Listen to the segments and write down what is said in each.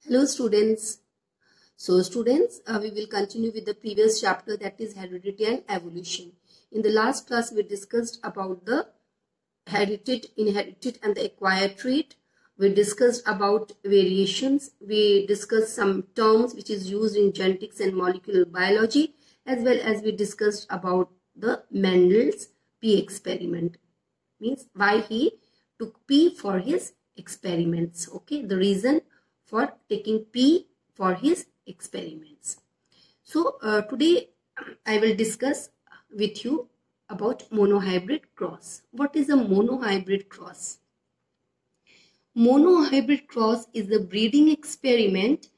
Hello students. So students, we will continue with the previous chapter, that is heredity and evolution. In the last class we discussed about the herited, inherited and the acquired trait. We discussed about variations. We discussed some terms which is used in genetics and molecular biology, as well as we discussed about the Mendel's pea experiment. Means why he took pea for his experiments. Okay, the reason for taking pea for his experiments. So today I will discuss with you about monohybrid cross. What is a monohybrid cross? Monohybrid cross is a breeding experiment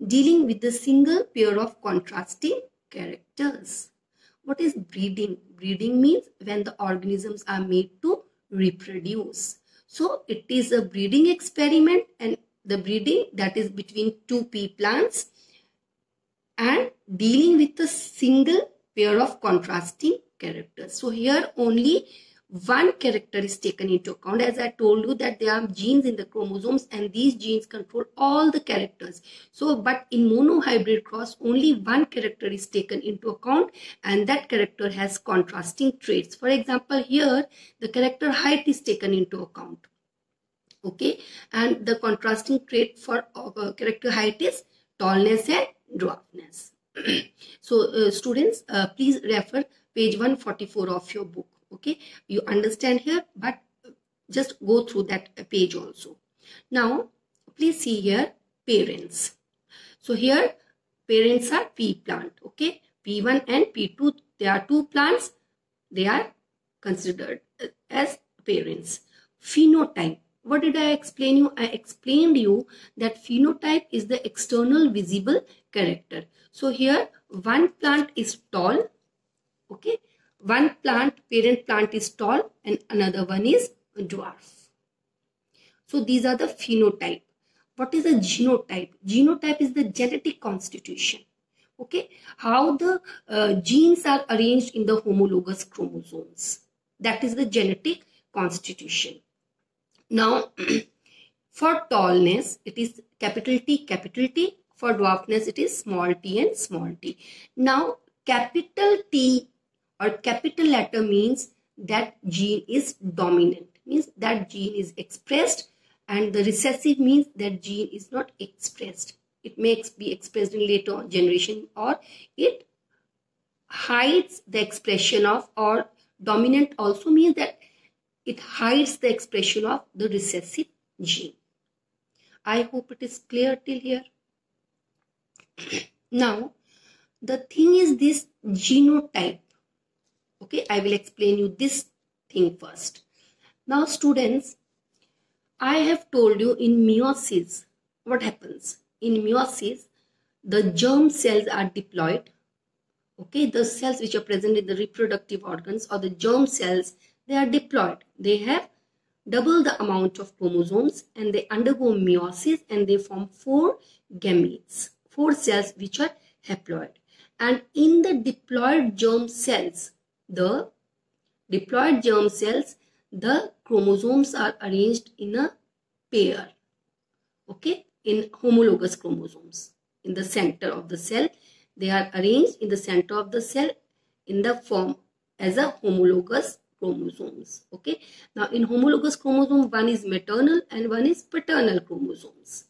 dealing with a single pair of contrasting characters. What is breeding? Breeding means when the organisms are made to reproduce. So it is a breeding experiment, and the breeding that is between two pea plants and dealing with a single pair of contrasting characters. So here only one character is taken into account. As I told you that there are genes in the chromosomes and these genes control all the characters. So but in monohybrid cross only one character is taken into account, and that character has contrasting traits. For example, here the character height is taken into account. Okay, and the contrasting trait for character height is tallness and dwarfness. So students, please refer page 144 of your book. Okay, you understand here, but just go through that page also. Now please see here parents. So here parents are pea plant. Okay, P1 and P2, they are two plants, they are considered as parents. Phenotype. What did I explain you? I explained you that phenotype is the external visible character. So here one plant is tall. Okay, one plant, parent plant is tall, and another one is dwarf. So these are the phenotype. What is a genotype? Genotype is the genetic constitution. Okay, how the genes are arranged in the homologous chromosomes. That is the genetic constitution. Now, for tallness, it is capital T, capital T. For dwarfness, it is small t and small t. Now, capital T or capital letter means that gene is dominant. Means that gene is expressed, and the recessive means that gene is not expressed. It may be expressed in later generation, or it hides the expression of, or dominant also means that it hides the expression of the recessive gene. I hope it is clear till here. Now, the thing is this genotype. Okay, I will explain you this thing first. Now, students, I have told you in meiosis, what happens? In meiosis, the germ cells are diploid. Okay, the cells which are present in the reproductive organs, or the germ cells, they are diploid. They have double the amount of chromosomes, and they undergo meiosis, and they form 4 gametes, 4 cells which are haploid. And in the diploid germ cells, the chromosomes are arranged in a pair. Okay, in homologous chromosomes. In the center of the cell, they are arranged in the center of the cell in the form as a homologous chromosomes. Okay, now in homologous chromosome, one is maternal and one is paternal chromosomes.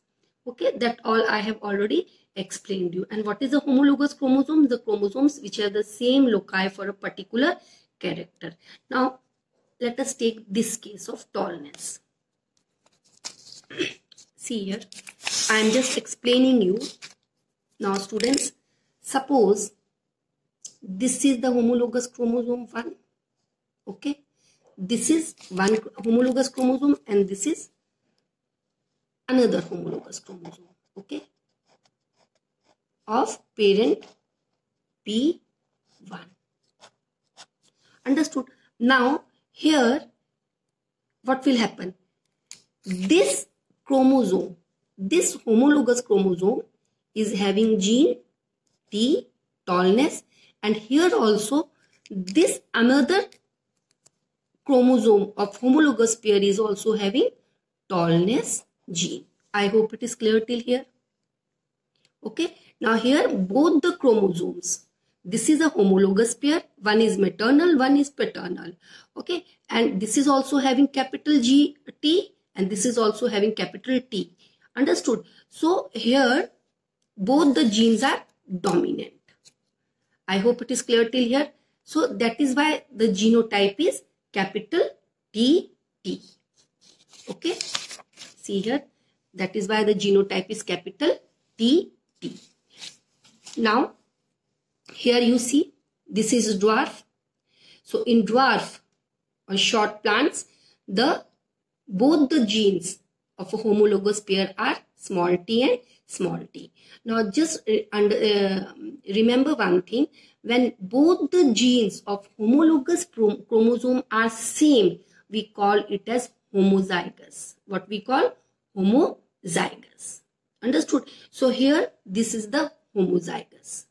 Okay, that all I have already explained you. And what is a homologous chromosome? The chromosomes which have the same loci for a particular character. Now let us take this case of tallness. See here, I am just explaining you. Now students, suppose this is the homologous chromosome 1. Okay, this is one homologous chromosome and this is another homologous chromosome. Okay, of parent P1. Understood? Now here what will happen? This chromosome, this homologous chromosome is having gene T, tallness, and here also this another chromosome of homologous pair is also having tallness gene. I hope it is clear till here. Okay, now here both the chromosomes, this is a homologous pair, one is maternal, one is paternal. Okay, and this is also having capital G T and this is also having capital T. Understood? So here both the genes are dominant. I hope it is clear till here. So that is why the genotype is capital T T. Okay, see here, that is why the genotype is capital T T. Now here you see this is dwarf. So in dwarf or short plants, both the genes of a homologous pair are small t and small t. Now just remember one thing, when both the genes of homologous chromosome are same, we call it as homozygous. What we call homozygous. Understood? So here this is the homozygous.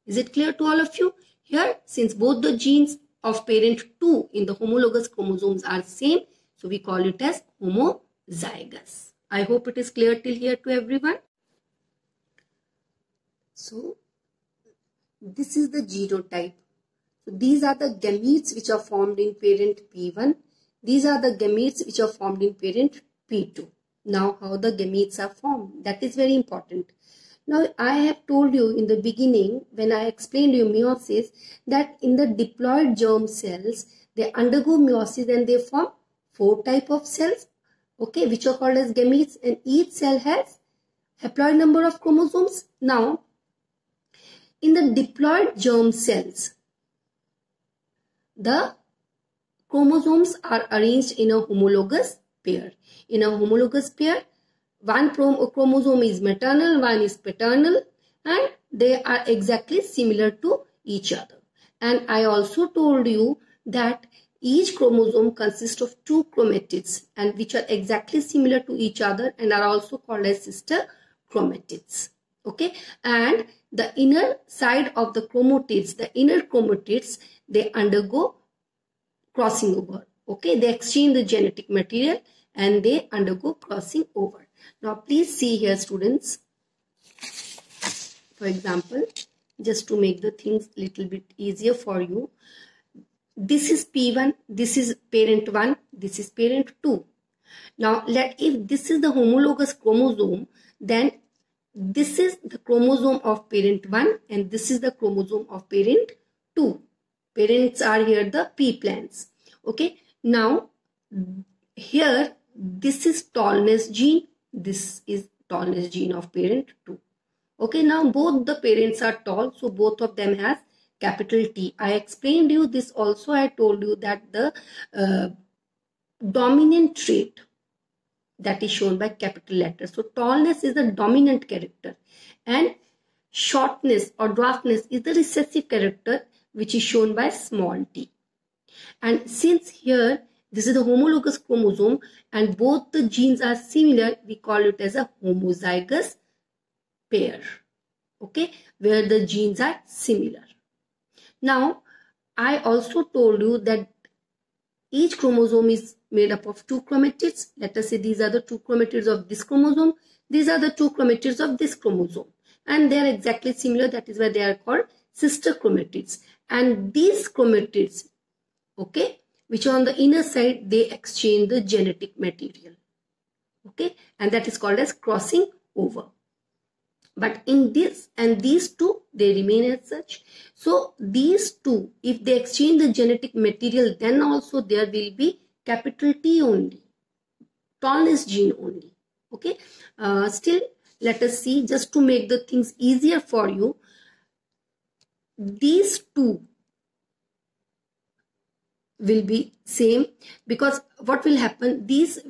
Is it clear to all of you? Here, since both the genes of parent 2 in the homologous chromosomes are same, so we call it as homozygous. I hope it is clear till here to everyone. So this is the genotype. So these are the gametes which are formed in parent P1. These are the gametes which are formed in parent P2. Now how the gametes are formed, that is very important. Now I have told you in the beginning when I explained you meiosis that in the diploid germ cells they undergo meiosis and they form 4 types of cells, okay, which are called as gametes, and each cell has haploid number of chromosomes. Now in the diploid germ cells, the chromosomes are arranged in a homologous pair. In a homologous pair, one chromosome is maternal, one is paternal, and they are exactly similar to each other. And I also told you that each chromosome consists of 2 chromatids and which are exactly similar to each other and are also called as sister chromatids. Okay, and the inner side of the chromatids, they undergo crossing over. Okay, they exchange the genetic material and they undergo crossing over. Now please see here students, for example, just to make the things little bit easier for you, this is P1, this is parent 1, this is parent 2. Now if this is the homologous chromosome, then this is the chromosome of parent 1 and this is the chromosome of parent 2. Parents are here the P plants. Okay, now here this is tallness gene, this is tallness gene of parent 2. Okay, now both the parents are tall, so both of them has capital T. I explained you this also. I told you that the dominant trait that is shown by capital letters. So tallness is the dominant character and shortness or dwarfness is the recessive character which is shown by small t. And since here this is the homologous chromosome and both the genes are similar, we call it as a homozygous pair. Okay, where the genes are similar. Now I also told you that each chromosome is made up of 2 chromatids. Let us say these are the 2 chromatids of this chromosome. These are the 2 chromatids of this chromosome. And they are exactly similar. That is why they are called sister chromatids. And these chromatids, okay, which are on the inner side, they exchange the genetic material. Okay, and that is called as crossing over. But in this and these 2, they remain as such. So these 2, if they exchange the genetic material, then also there will be capital T only, tallness gene only. Okay, still let us see, just to make the things easier for you, these 2 will be same, because what will happen, this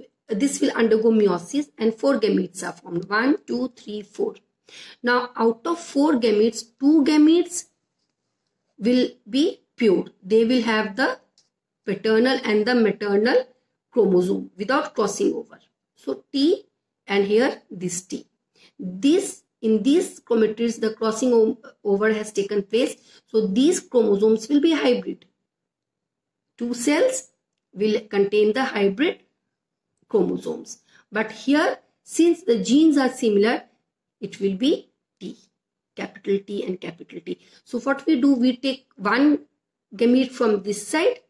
will undergo meiosis and 4 gametes are formed. 1, 2, 3, 4. Now out of 4 gametes, 2 gametes will be pure. They will have the paternal and the maternal chromosome without crossing over. So T and here this T. In these chromatids the crossing over has taken place. So these chromosomes will be hybrid. 2 cells will contain the hybrid chromosomes. But here, since the genes are similar, it will be T, capital T and capital T. So what we do, we take one gamete from this side,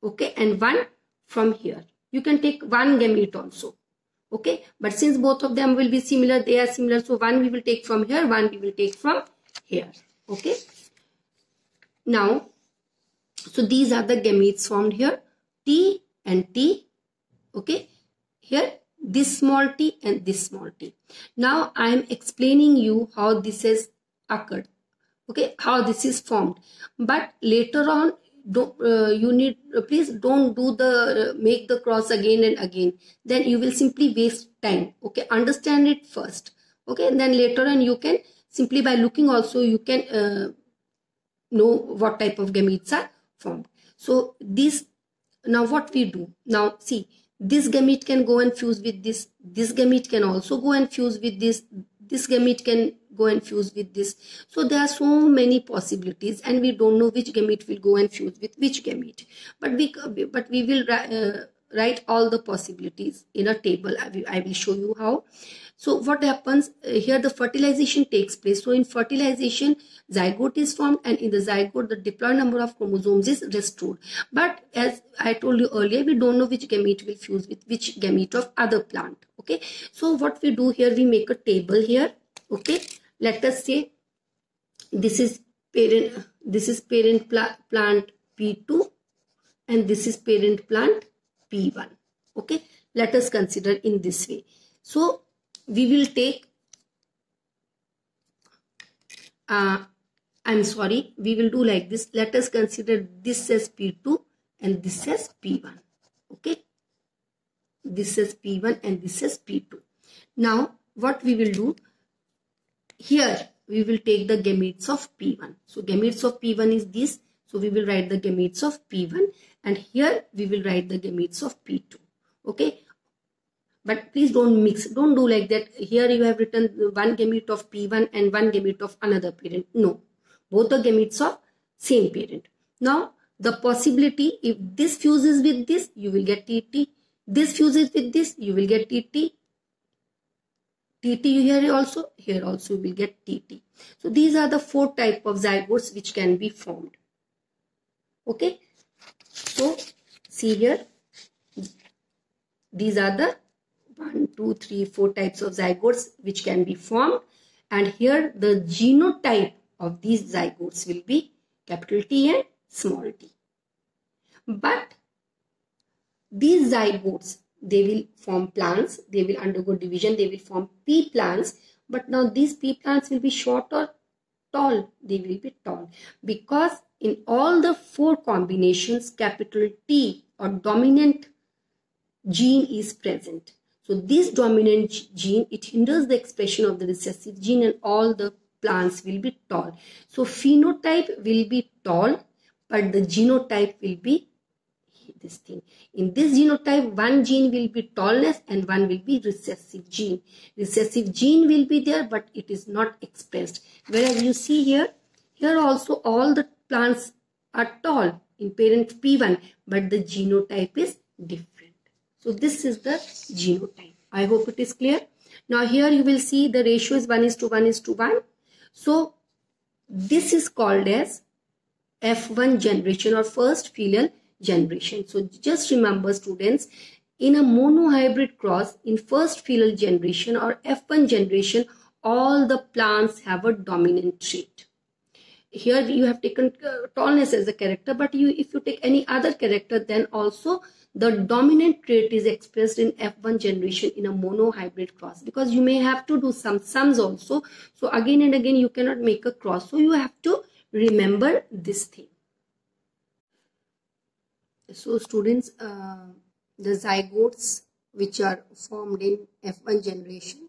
okay, and one from here. You can take one gamete also, okay, but since both of them will be similar, they are similar, so one we will take from here, one we will take from here, okay. Now, so these are the gametes formed here, T and T, okay. Here this small t and this small t. Now I am explaining you how this has occurred, okay, how this is formed. But later on, please don't do the make the cross again and again. Then you will simply waste time. Okay, understand it first. Okay, and then later on you can simply by looking also you can know what type of gametes are formed. So this, now what we do now, see, this gamete can go and fuse with this gamete can also go and fuse with this gamete can go and fuse with this. So there are so many possibilities and we don't know which gamete will go and fuse with which gamete, but we will write all the possibilities in a table. I will show you how. So what happens here, the fertilization takes place. So in fertilization, zygote is formed, and in the zygote the diploid number of chromosomes is restored. But as I told you earlier, we don't know which gamete will fuse with which gamete of other plant. Okay, so what we do here, we make a table here. Okay, let us say this is parent plant P2 and this is parent plant P1. Okay, let us consider in this way. So we will take we will do like this. Let us consider this as P2 and this as P1. Okay, this is P1 and this is P2. Now what we will do here, we will take the gametes of P1. So gametes of P1 is this. So we will write the gametes of P1 and here we will write the gametes of P2. Okay, but please don't mix, don't do like that. Here you have written one gamete of P1 and one gamete of another parent. No, both the gametes of same parent. Now the possibility, if this fuses with this, you will get TT. This fuses with this, you will get TT. TT here also you will get TT. So these are the 4 types of zygotes which can be formed. Okay, so see here, these are the 1, 2, 3, 4 types of zygotes which can be formed, and here the genotype of these zygotes will be capital T and small t. But these zygotes, they will form plants, they will undergo division, they will form pea plants. But now these pea plants will be short or tall? They will be tall, because in all the 4 combinations, capital T or dominant gene is present. So this dominant gene, it hinders the expression of the recessive gene and all the plants will be tall. So phenotype will be tall, but the genotype will be this thing. In this genotype, one gene will be tallness and one will be recessive gene. Recessive gene will be there, but it is not expressed. Whereas you see here also all the plants are tall in parent P1, but the genotype is different. So this is the genotype. I hope it is clear. Now here you will see the ratio is 1:1:1. So this is called as F1 generation or first filial generation. So just remember students, in a monohybrid cross, in first filial generation or F1 generation, all the plants have a dominant trait. Here you have taken tallness as a character, but if you take any other character, then also the dominant trait is expressed in F1 generation in a monohybrid cross, because you may have to do some sums also. So again and again you cannot make a cross. So you have to remember this thing. So students, the zygotes which are formed in F1 generation,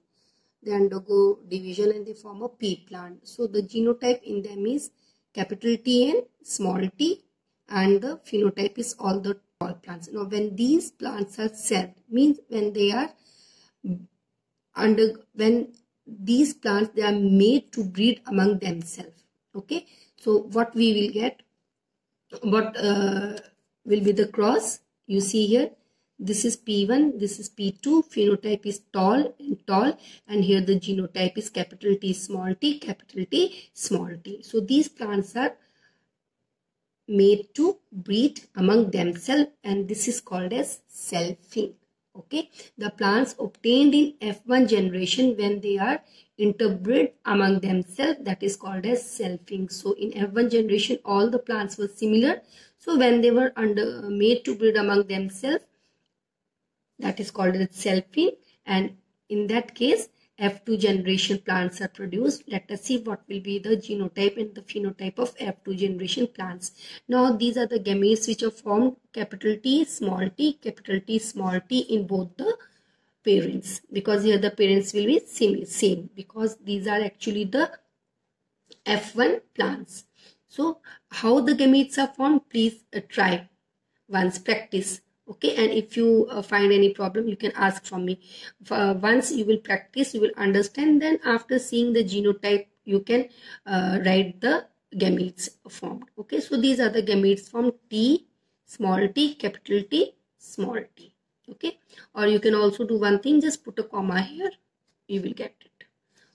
they undergo division and they form a pea plant. So the genotype in them is capital T and small t, and the phenotype is all the tall plants. Now when these plants are served, means when they are when these plants, they are made to breed among themselves. Okay, so what we will get, what will be the cross? You see here, This is P1, this is P2, phenotype is tall, and here the genotype is capital T, small t, capital T, small t. So these plants are made to breed among themselves, and this is called as selfing. Okay, the plants obtained in F1 generation when they are interbred among themselves, that is called as selfing. So in F1 generation all the plants were similar, so when they were made to breed among themselves, that is called as selfing, and in that case F2 generation plants are produced. Let us see what will be the genotype and the phenotype of F2 generation plants. Now these are the gametes which are formed capital T, small t, capital T, small t in both the parents, because here the parents will be same because these are actually the F1 plants. So how the gametes are formed, please try once, practice. Okay, and if you find any problem, you can ask from me. Once you will practice, you will understand. Then after seeing the genotype, you can write the gametes formed. Okay, so these are the gametes formed: T, small t, capital T, small t. Okay, or you can also do one thing, just put a comma here, you will get it.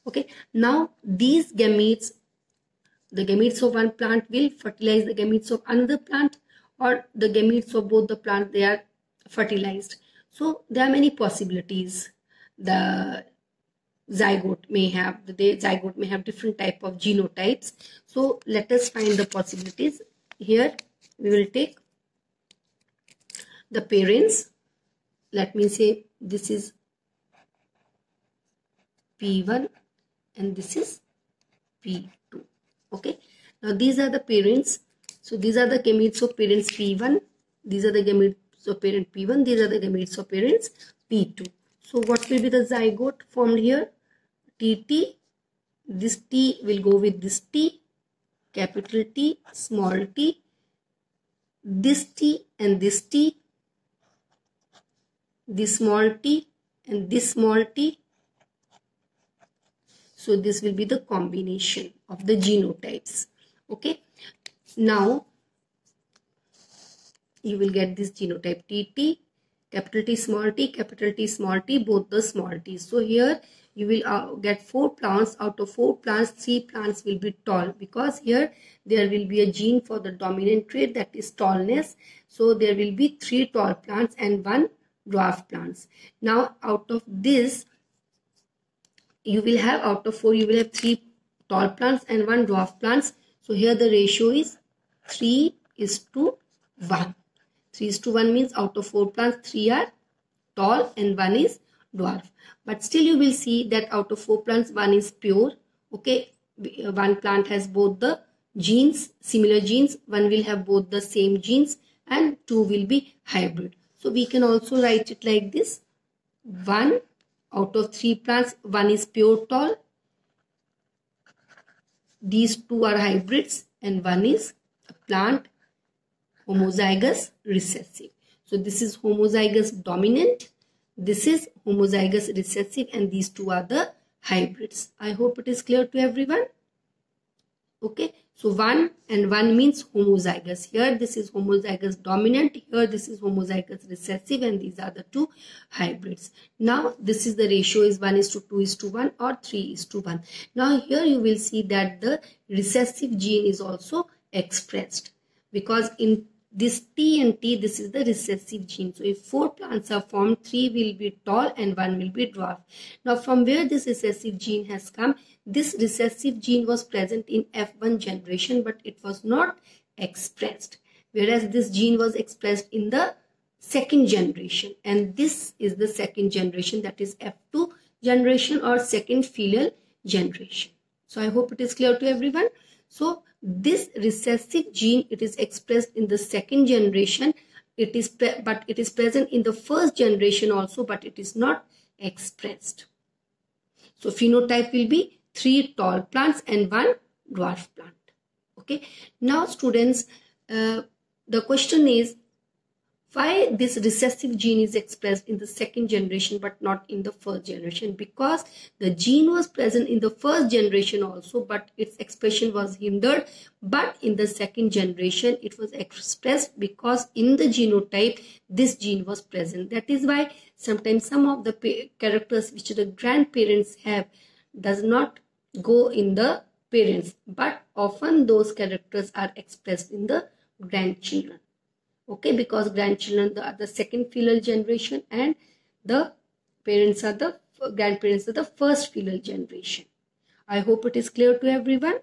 Okay, now these gametes, the gametes of one plant will fertilize the gametes of another plant, or the gametes of both the plants, they are fertilized. So there are many possibilities. The zygote may have different type of genotypes. So let us find the possibilities. Here we will take the parents. Let me say this is P1 and this is P2. Okay, now these are the parents. So these are the gametes of parents P1, these are the gametes of parent P1, these are the gametes of parents P2. So what will be the zygote formed here? TT, this T will go with this T, capital T, small t, this T and this T, this small t and this small t. So this will be the combination of the genotypes. Okay, now you will get this genotype TT, capital T, small t, capital T, small t, both the small t's. So here you will get 4 plants. Out of 4 plants, 3 plants will be tall, because here there will be a gene for the dominant trait, that is tallness. So there will be 3 tall plants and 1 dwarf plants. Now out of this, you will have, out of 4 you will have 3 tall plants and 1 dwarf plants. So here the ratio is 3:1. 3:1 means out of 4 plants, 3 are tall and 1 is dwarf. But still you will see that out of 4 plants, 1 is pure. Okay, 1 plant has both the genes, similar genes, 1 will have both the same genes, and 2 will be hybrid. So we can also write it like this: 1 out of 3 plants, 1 is pure tall, these 2 are hybrids, and 1 is a plant homozygous recessive. So this is homozygous dominant, this is homozygous recessive, and these 2 are the hybrids. I hope it is clear to everyone. Okay, so 1 and 1 means homozygous. Here this is homozygous dominant, here this is homozygous recessive, and these are the 2 hybrids. Now this is the ratio is 1:2:1 or 3:1. Now here you will see that the recessive gene is also expressed, because in this T and T, this is the recessive gene. So if 4 plants are formed, 3 will be tall and 1 will be dwarf. Now from where this recessive gene has come? This recessive gene was present in F1 generation, but it was not expressed. Whereas this gene was expressed in the 2nd generation. And this is the 2nd generation, that is F2 generation or 2nd filial generation. So I hope it is clear to everyone. So this recessive gene, it is expressed in the 2nd generation. But it is present in the 1st generation also, but it is not expressed. So phenotype will be 3 tall plants and 1 dwarf plant. Okay. Now students, the question is, Why this recessive gene is expressed in the second generation but not in the first generation? Because the gene was present in the first generation also, but its expression was hindered. But in the second generation, it was expressed because in the genotype, this gene was present. That is why sometimes some of the characters which the grandparents have does not go in the parents, but often those characters are expressed in the grandchildren. Okay, because grandchildren are the second filial generation and the parents are the grandparents are the first filial generation. I hope it is clear to everyone.